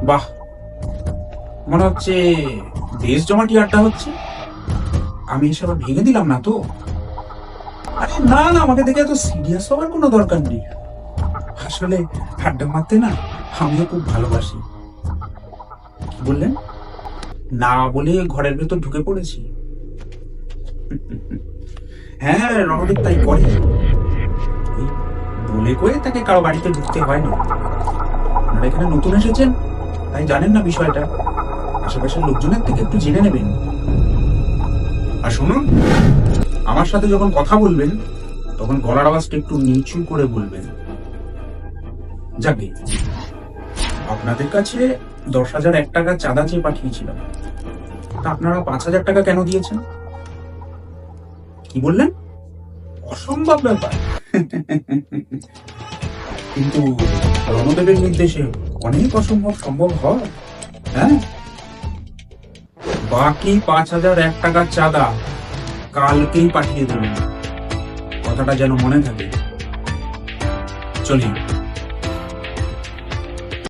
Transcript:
বাহ, মনে হচ্ছে বেশ জমাটি আড্ডা হচ্ছে। আমি এসব আর ভেঙে দিলাম না তো? আরে না না, আমাকে দেখে এত সিরিয়াস হওয়ার কোনো দরকার নেই। আসলে আড্ডা মারতে না আমিও খুব ভালোবাসি। কি বললেন? না বলে ঘরের ভেতর ঢুকে পড়েছি? হ্যাঁ, রণদীপ তাই করে। এই বলে কয়ে তাকে কারো বাড়িতে ঢুকতে হয় না। আপনারা এখানে নতুন এসেছেন, তাই জানেন না বিষয়টা। আশেপাশের লোকজনের থেকে একটু জেনে নেবেন। আর শুনুন, আমার সাথে যখন কথা বলবেন তখন গলার আওয়াজটা একটু নিচু করে বলবেন। যাকে আপনাদের কাছে 10,001 টাকা চাঁদা চেয়ে পাঠিয়েছিলাম, তা আপনারা 5,000 টাকা কেন দিয়েছেন? কি বললেন? অসম্ভব ব্যাপার। কিন্তু রণদেবের নির্দেশে অনেক অসম্ভব সম্ভব হয়। হ্যাঁ, বাকি 5,001 টাকা চাঁদা কালকেই পাঠিয়ে দেবেন, কথাটা যেন মনে থাকে। চলি।